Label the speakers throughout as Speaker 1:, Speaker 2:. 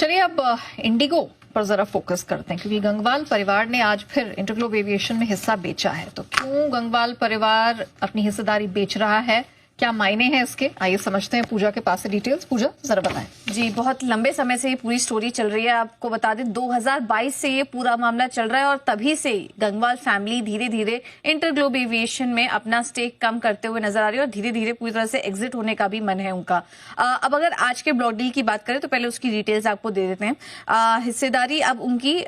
Speaker 1: चलिए अब इंडिगो पर जरा फोकस करते हैं, क्योंकि गंगवाल परिवार ने आज फिर इंटरग्लोब एविएशन में हिस्सा बेचा है। तो क्यों गंगवाल परिवार अपनी हिस्सेदारी बेच रहा है, क्या मायने हैं इसके, आइए समझते हैं। पूजा के पास से डिटेल्स। पूजा जरा बताएं।
Speaker 2: जी, बहुत लंबे समय से ये पूरी स्टोरी चल रही है। आपको बता दें 2022 से ये पूरा मामला चल रहा है और तभी से गंगवाल फैमिली धीरे धीरे इंटरग्लोब एविएशन में अपना स्टेक कम करते हुए नजर आ रही है और धीरे धीरे पूरी तरह से एग्जिट होने का भी मन है उनका। अब अगर आज के ब्लॉक डील की बात करें तो पहले उसकी डिटेल्स आपको दे देते हैं। हिस्सेदारी अब उनकी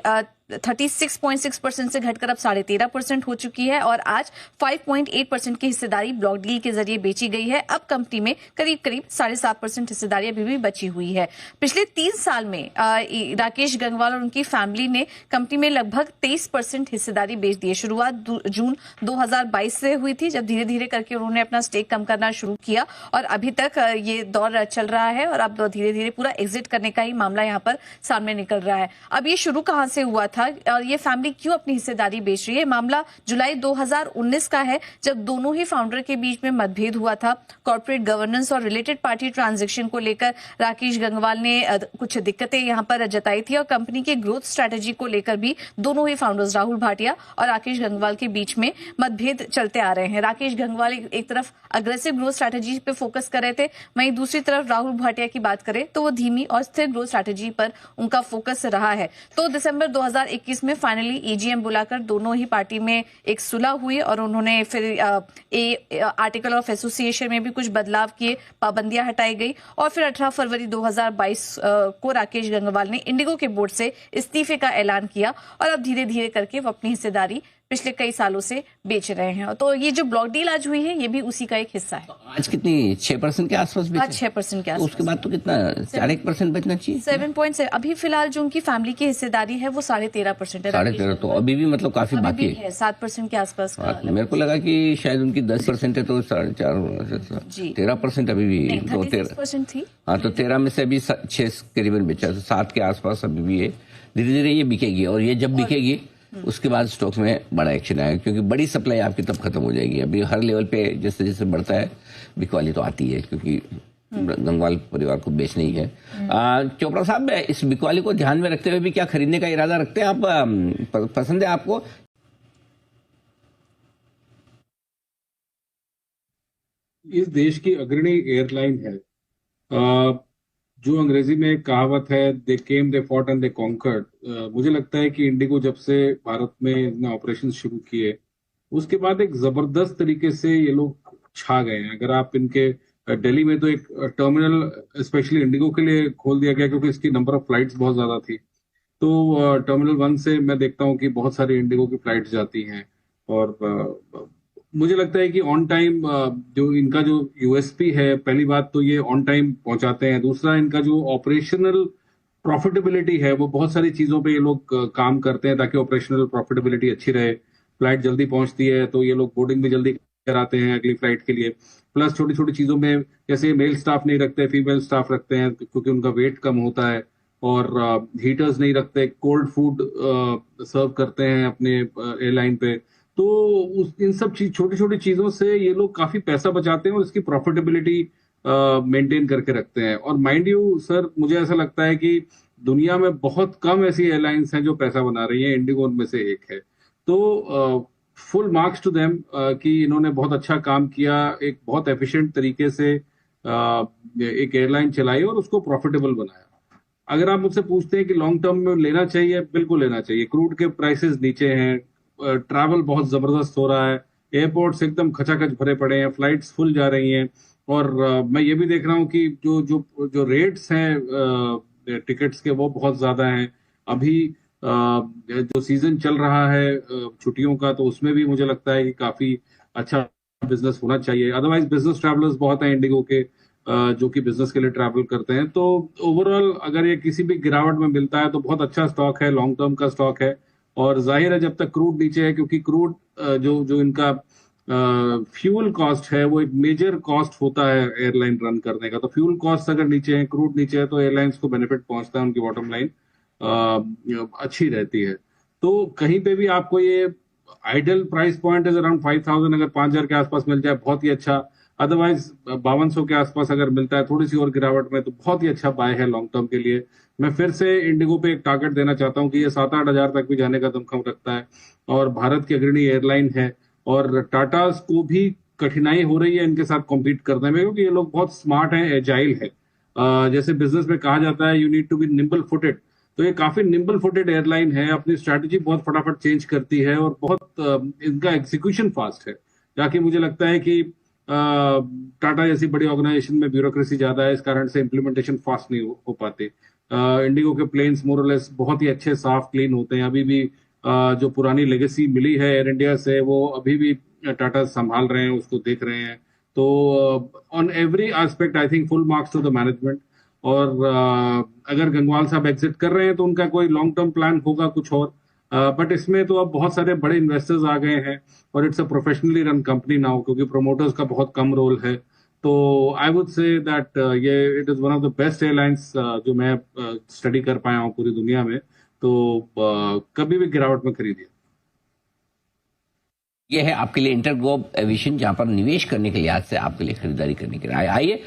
Speaker 2: 36.6% से घटकर अब 13.5% हो चुकी है और आज 5.8% की हिस्सेदारी ब्लॉक डील के जरिए बेची गई है। अब कंपनी में करीब करीब 7.5% हिस्सेदारी अभी भी बची हुई है। पिछले 3 साल में राकेश गंगवाल और उनकी फैमिली ने कंपनी में लगभग 23% हिस्सेदारी बेच दी है। शुरुआत जून 2022 से हुई थी, जब धीरे धीरे करके उन्होंने अपना स्टेक कम करना शुरू किया और अभी तक ये दौर चल रहा है और अब धीरे धीरे पूरा एग्जिट करने का ही मामला यहाँ पर सामने निकल रहा है। अब ये शुरू कहाँ से हुआ था और ये फैमिली क्यों अपनी हिस्सेदारी बेच रही है? मामला जुलाई 2019 का है, जब दोनों ही फाउंडर के बीच में मतभेद हुआ था। कॉर्पोरेट गवर्नेंस और रिलेटेड पार्टी ट्रांजैक्शन को लेकर राकेश गंगवाल ने कुछ दिक्कतें यहां पर जताई थी और कंपनी के ग्रोथ स्ट्रेटेजी को लेकर भी दोनों ही फाउंडर्स राहुल भाटिया और राकेश गंगवाल के बीच में मतभेद चलते आ रहे हैं। राकेश गंगवाल एक तरफ अग्रेसिव ग्रोथ स्ट्रेटेजी पे फोकस कर रहे थे, वहीं दूसरी तरफ राहुल भाटिया की बात करें तो वो धीमी और स्थिर ग्रोथ स्ट्रेटेजी पर उनका फोकस रहा है। तो दिसंबर 2021 में फाइनली ईजीएम बुलाकर दोनों ही पार्टी में एक सुलह हुई और उन्होंने फिर आर्टिकल ऑफ एसोसिएशन में भी कुछ बदलाव किए, पाबंदियां हटाई गई और फिर 18 फरवरी 2022 को राकेश गंगवाल ने इंडिगो के बोर्ड से इस्तीफे का ऐलान किया और अब धीरे धीरे करके वो अपनी हिस्सेदारी पिछले कई सालों से बेच रहे हैं। तो ये जो ब्लॉक डील आज हुई है ये भी उसी का एक हिस्सा है।
Speaker 3: आज कितनी 6% के आसपास बेचे?
Speaker 2: आज 6% के आसपास।
Speaker 3: उसके बाद तो कितना 4% बचना चाहिए।
Speaker 2: 7.7 अभी फिलहाल जो उनकी फैमिली की हिस्सेदारी है वो 13.5% है।
Speaker 3: 13.5 तो अभी भी मतलब काफी बाकी
Speaker 2: है, 7% के आसपास।
Speaker 3: मेरे को लगा कि शायद उनकी 10% है तो 4.5 13% अभी भी
Speaker 2: 13% थी।
Speaker 3: हाँ, तो 13 में से अभी 6 करीबन बेचा, 7 के आसपास अभी भी है। धीरे धीरे ये बिकेगी और ये जब बिकेगी उसके बाद स्टॉक में बड़ा एक्शन आएगा, क्योंकि बड़ी सप्लाई आपकी तब खत्म हो जाएगी। अभी हर लेवल पे जैसे जैसे बढ़ता है बिकवाली तो आती है, क्योंकि गंगवाल परिवार को बेचना ही है। चोपड़ा साहब, इस बिकवाली को ध्यान में रखते हुए भी क्या खरीदने का इरादा रखते हैं आप? पसंद है आपको?
Speaker 4: इस देश की अग्रणी एयरलाइन है। जो अंग्रेजी में एक कहावत है, they came, they fought and they conquered. मुझे लगता है कि इंडिगो जब से भारत में अपने ऑपरेशन शुरू किए उसके बाद एक जबरदस्त तरीके से ये लोग छा गए हैं। अगर आप इनके दिल्ली में तो एक टर्मिनल स्पेशली इंडिगो के लिए खोल दिया गया, क्योंकि इसकी नंबर ऑफ फ्लाइट्स बहुत ज्यादा थी। तो टर्मिनल 1 से मैं देखता हूँ कि बहुत सारी इंडिगो की फ्लाइट्स जाती हैं और मुझे लगता है कि ऑन टाइम जो इनका जो यूएसपी है, पहली बात तो ये ऑन टाइम पहुंचाते हैं। दूसरा, इनका जो ऑपरेशनल प्रॉफिटेबिलिटी है वो बहुत सारी चीजों पे ये लोग काम करते हैं ताकि ऑपरेशनल प्रॉफिटेबिलिटी अच्छी रहे। फ्लाइट जल्दी पहुंचती है तो ये लोग बोर्डिंग भी जल्दी कराते हैं अगली फ्लाइट के लिए। प्लस छोटी छोटी चीजों में जैसे मेल स्टाफ नहीं रखते, फीमेल स्टाफ रखते हैं क्योंकि उनका वेट कम होता है, और हीटर्स नहीं रखते, कोल्ड फूड सर्व करते हैं अपने एयरलाइन पे। तो इन सब छोटी छोटी चीजों से ये लोग काफी पैसा बचाते हैं और इसकी प्रॉफिटेबिलिटी मेंटेन करके रखते हैं। और माइंड यू सर, मुझे ऐसा लगता है कि दुनिया में बहुत कम ऐसी एयरलाइंस हैं जो पैसा बना रही हैं, इंडिगो उनमें से एक है। तो फुल मार्क्स टू देम कि इन्होंने बहुत अच्छा काम किया, एक बहुत एफिशिएंट तरीके से एक एयरलाइन चलाई और उसको प्रॉफिटेबल बनाया। अगर आप मुझसे पूछते हैं कि लॉन्ग टर्म में लेना चाहिए, बिल्कुल लेना चाहिए। क्रूड के प्राइसेस नीचे हैं, ट्रैवल बहुत जबरदस्त हो रहा है, एयरपोर्ट्स एकदम खचाखच भरे पड़े हैं, फ्लाइट्स फुल जा रही हैं। और मैं ये भी देख रहा हूँ कि जो जो जो रेट्स हैं टिकट्स के वो बहुत ज्यादा हैं। अभी जो सीजन चल रहा है छुट्टियों का, तो उसमें भी मुझे लगता है कि काफी अच्छा बिजनेस होना चाहिए। अदरवाइज बिजनेस ट्रैवलर्स बहुत हैं इंडिगो के जो कि बिजनेस के लिए ट्रैवल करते हैं। तो ओवरऑल अगर ये किसी भी गिरावट में मिलता है तो बहुत अच्छा स्टॉक है, लॉन्ग टर्म का स्टॉक है। और जाहिर है जब तक क्रूड नीचे है, क्योंकि क्रूड जो इनका फ्यूल कॉस्ट है वो एक मेजर कॉस्ट होता है एयरलाइन रन करने का। तो फ्यूल कॉस्ट अगर नीचे है, क्रूड नीचे है, तो एयरलाइंस को बेनिफिट पहुंचता है, उनकी बॉटम लाइन अच्छी रहती है। तो कहीं पे भी आपको ये ideal price point is around 5000, अगर 5000 के आसपास मिल जाए बहुत ही अच्छा। अदरवाइज 5200 के आसपास अगर मिलता है थोड़ी सी और गिरावट में, तो बहुत ही अच्छा बाय है लॉन्ग टर्म के लिए। मैं फिर से इंडिगो पे एक टारगेट देना चाहता हूँ कि ये 7-8 हजार तक भी जाने का दमखम रखता है और भारत की अग्रणी एयरलाइन है और टाटास को भी कठिनाई हो रही है इनके साथ कॉम्पीट करने में क्योंकि ये लोग बहुत स्मार्ट हैं, एजाइल है। जैसे बिजनेस में कहा जाता है you need to be nimble footed, तो ये काफी निम्बल फुटेड एयरलाइन है, अपनी स्ट्रैटेजी बहुत फटाफट चेंज करती है और बहुत इनका एग्जीक्यूशन फास्ट है। ताकि मुझे लगता है कि टाटा जैसी बड़ी ऑर्गेनाइजेशन में ब्यूरोक्रेसी ज्यादा है, इस कारण से इम्प्लीमेंटेशन फास्ट नहीं हो पाते। इंडिगो के प्लेन्स मोरलेस बहुत ही अच्छे साफ क्लीन होते हैं। अभी भी जो पुरानी लेगेसी मिली है एयर इंडिया से वो अभी भी टाटा संभाल रहे हैं, उसको देख रहे हैं। तो on every aspect I think full marks to the management. और अगर गंगवाल साहब एग्जिट कर रहे हैं तो उनका कोई लॉन्ग टर्म प्लान होगा कुछ और, बट इसमें तो अब बहुत सारे बड़े इन्वेस्टर्स आ गए हैं और it's a professionally run company now क्योंकि प्रोमोटर्स का बहुत कम रोल है। तो आई वुड से दैट ये it is one of the best airlines जो मैं स्टडी कर पाया हूँ पूरी दुनिया में। तो कभी भी गिरावट में खरीदिए।
Speaker 3: ये है आपके लिए इंटरग्लोब एविएशन, जहां पर निवेश करने के लिहाज से आपके लिए खरीदारी करने के लिए आइए